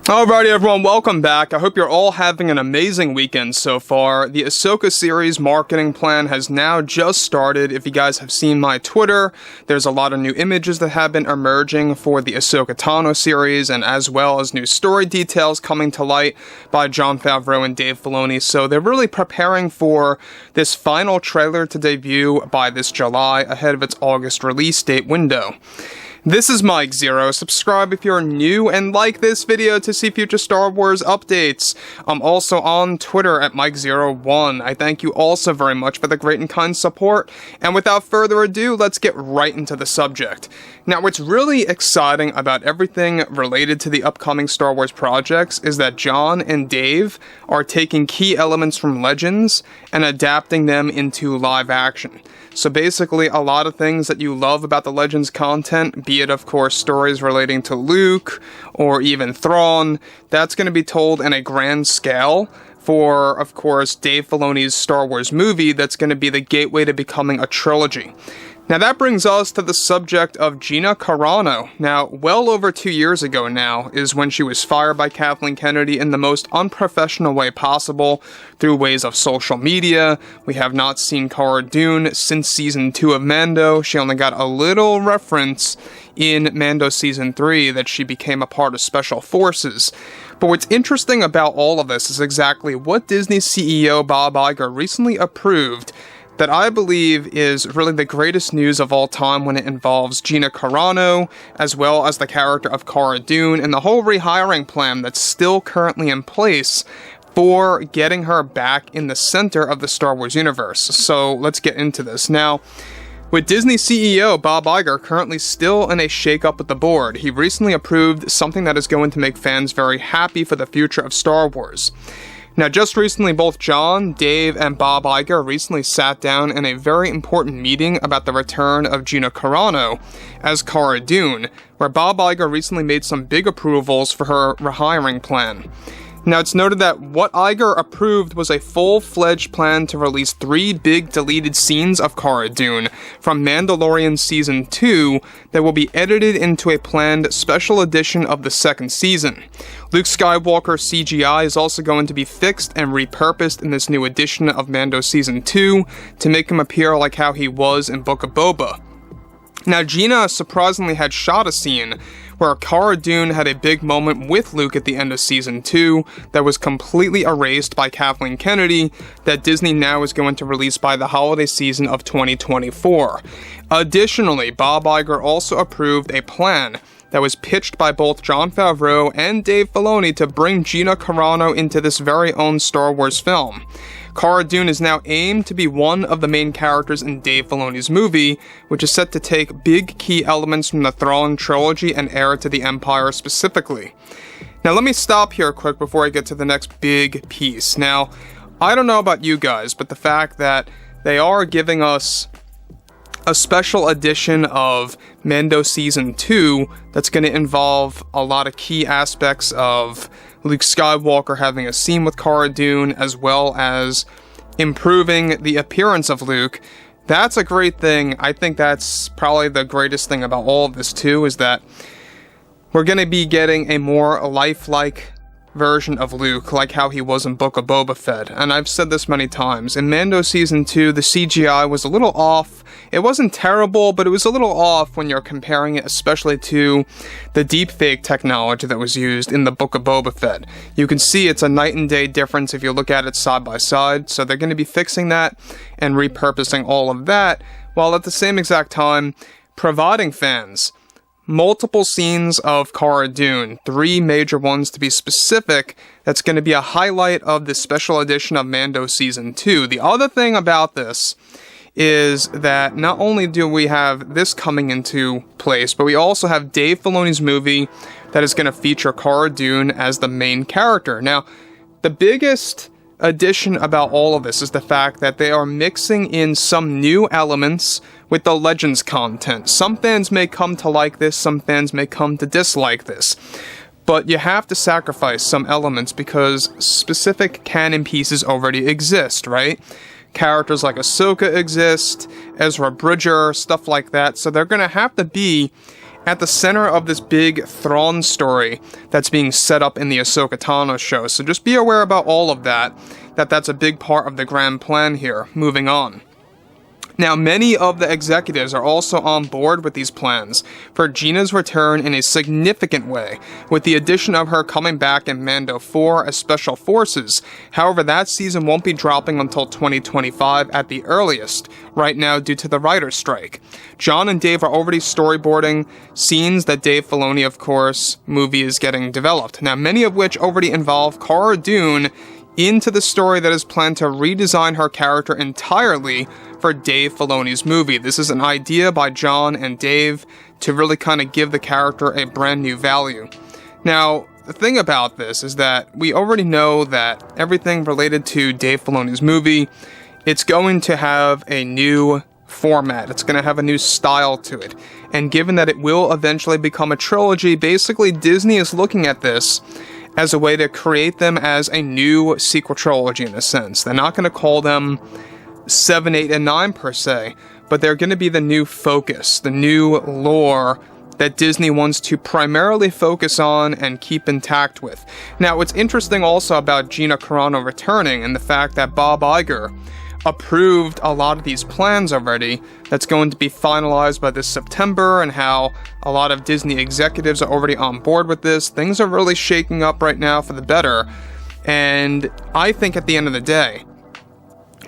Alrighty everyone, welcome back. I hope you're all having an amazing weekend so far. The Ahsoka series marketing plan has now just started. If you guys have seen my Twitter, there's a lot of new images that have been emerging for the Ahsoka Tano series, and as well as new story details coming to light by Jon Favreau and Dave Filoni. So they're really preparing for this final trailer to debut by this July, ahead of its August release date window. This is Mike Zero. Subscribe if you're new and like this video to see future Star Wars updates. I'm also on Twitter at Mike01. I thank you all so very much for the great and kind support. And without further ado, let's get right into the subject. Now, what's really exciting about everything related to the upcoming Star Wars projects is that Jon and Dave are taking key elements from Legends and adapting them into live action. So basically, a lot of things that you love about the Legends content, be it of course stories relating to Luke or even Thrawn, that's going to be told in a grand scale for, of course, Dave Filoni's Star Wars movie that's going to be the gateway to becoming a trilogy. Now that brings us to the subject of Gina Carano. Now, well over 2 years ago now is when she was fired by Kathleen Kennedy in the most unprofessional way possible through ways of social media. We have not seen Cara Dune since season 2 of Mando. She only got a little reference in Mando season 3 that she became a part of Special Forces. But what's interesting about all of this is exactly what Disney CEO Bob Iger recently approved that I believe is really the greatest news of all time when it involves Gina Carano, as well as the character of Cara Dune, and the whole rehiring plan that's still currently in place for getting her back in the center of the Star Wars universe. So let's get into this. Now, with Disney CEO Bob Iger currently still in a shakeup with the board, he recently approved something that is going to make fans very happy for the future of Star Wars. Now, just recently, both Jon, Dave, and Bob Iger recently sat down in a very important meeting about the return of Gina Carano as Cara Dune, where Bob Iger recently made some big approvals for her rehiring plan. Now, it's noted that what Iger approved was a full-fledged plan to release 3 big deleted scenes of Cara Dune from Mandalorian Season 2 that will be edited into a planned special edition of the second season. Luke Skywalker CGI is also going to be fixed and repurposed in this new edition of Mando Season 2 to make him appear like how he was in Book of Boba. Now, Gina surprisingly had shot a scene where Cara Dune had a big moment with Luke at the end of Season 2 that was completely erased by Kathleen Kennedy that Disney now is going to release by the holiday season of 2024. Additionally, Bob Iger also approved a plan that was pitched by both Jon Favreau and Dave Filoni to bring Gina Carano into this very own Star Wars film. Cara Dune is now aimed to be one of the main characters in Dave Filoni's movie, which is set to take big key elements from the Thrawn trilogy and Heir to the Empire specifically. Now let me stop here quick before I get to the next big piece. Now, I don't know about you guys, but the fact that they are giving us a special edition of Mando Season 2 that's going to involve a lot of key aspects of Luke Skywalker having a scene with Cara Dune, as well as improving the appearance of Luke. That's a great thing. I think that's probably the greatest thing about all of this too, is that we're going to be getting a more lifelike version of Luke, like how he was in Book of Boba Fett. And I've said this many times, in Mando Season 2, the CGI was a little off. It wasn't terrible, but it was a little off when you're comparing it especially to the deepfake technology that was used in the Book of Boba Fett. You can see it's a night and day difference if you look at it side by side, so they're going to be fixing that and repurposing all of that, while at the same exact time providing fans multiple scenes of Cara Dune, 3 major ones to be specific, that's going to be a highlight of this special edition of Mando Season 2. The other thing about this is that not only do we have this coming into place, but we also have Dave Filoni's movie that is going to feature Cara Dune as the main character. Now, the biggest addition about all of this is the fact that they are mixing in some new elements with the Legends content. Some fans may come to like this, some fans may come to dislike this, but you have to sacrifice some elements because specific canon pieces already exist, right? Characters like Ahsoka exist, Ezra Bridger, stuff like that, so they're going to have to be at the center of this big Thrawn story that's being set up in the Ahsoka Tano show. So just be aware about all of that, that's a big part of the grand plan here, moving on. Now, many of the executives are also on board with these plans for Gina's return in a significant way, with the addition of her coming back in Mando 4 as Special Forces. However, that season won't be dropping until 2025 at the earliest, right now due to the writer's strike. John and Dave are already storyboarding scenes that Dave Filoni, of course, movie is getting developed. Now, many of which already involve Cara Dune into the story that is planned to redesign her character entirely for Dave Filoni's movie. This is an idea by John and Dave to really kind of give the character a brand new value. Now, the thing about this is that we already know that everything related to Dave Filoni's movie, it's going to have a new format. It's going to have a new style to it. And given that it will eventually become a trilogy, basically Disney is looking at this as a way to create them as a new sequel trilogy in a sense. They're not going to call them 7, 8, and 9 per se, but they're going to be the new focus, the new lore that Disney wants to primarily focus on and keep intact with. Now, what's interesting also about Gina Carano returning and the fact that Bob Iger approved a lot of these plans already that's going to be finalized by this September, and how a lot of Disney executives are already on board with this. Things are really shaking up right now for the better, and I think at the end of the day,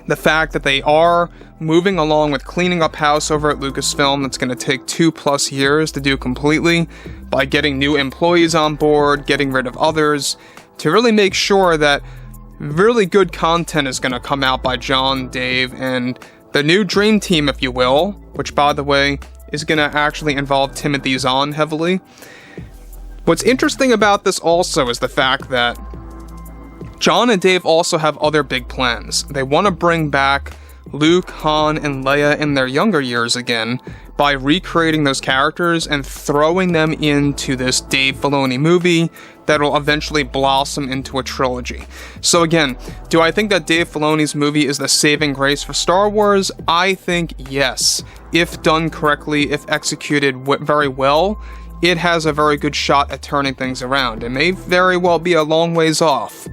the fact that they are moving along with cleaning up house over at Lucasfilm, that's going to take 2+ years to do completely, by getting new employees on board, getting rid of others, to really make sure that really good content is going to come out by John, Dave, and the new dream team, if you will, which, by the way, is going to actually involve Timothy Zahn heavily. What's interesting about this also is the fact that John and Dave also have other big plans. They want to bring back Luke, Han, and Leia in their younger years again by recreating those characters and throwing them into this Dave Filoni movie that'll eventually blossom into a trilogy. So again, do I think that Dave Filoni's movie is the saving grace for Star Wars? I think yes. If done correctly, if executed very well, it has a very good shot at turning things around. It may very well be a long ways off,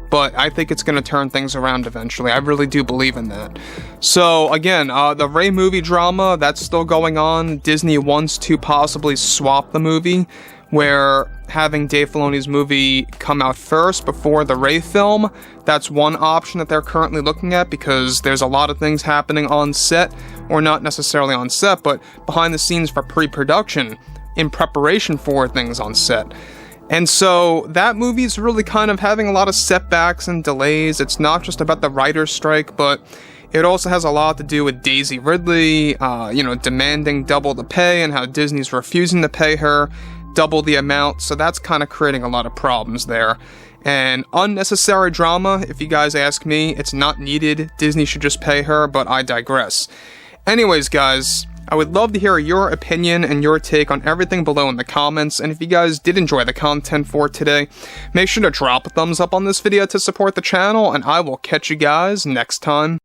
but I think it's going to turn things around eventually. I really do believe in that. So again, the Rey movie drama, that's still going on. Disney wants to possibly swap the movie, where having Dave Filoni's movie come out first before the Rey film, that's one option that they're currently looking at, because there's a lot of things happening on set, or not necessarily on set, but behind the scenes for pre-production in preparation for things on set. And so that movie's really kind of having a lot of setbacks and delays. It's not just about the writer's strike, but it also has a lot to do with Daisy Ridley, demanding double the pay, and how Disney's refusing to pay her double the amount. So that's kind of creating a lot of problems there. And unnecessary drama, if you guys ask me. It's not needed. Disney should just pay her, but I digress. Anyways, guys, I would love to hear your opinion and your take on everything below in the comments, and if you guys did enjoy the content for today, make sure to drop a thumbs up on this video to support the channel, and I will catch you guys next time.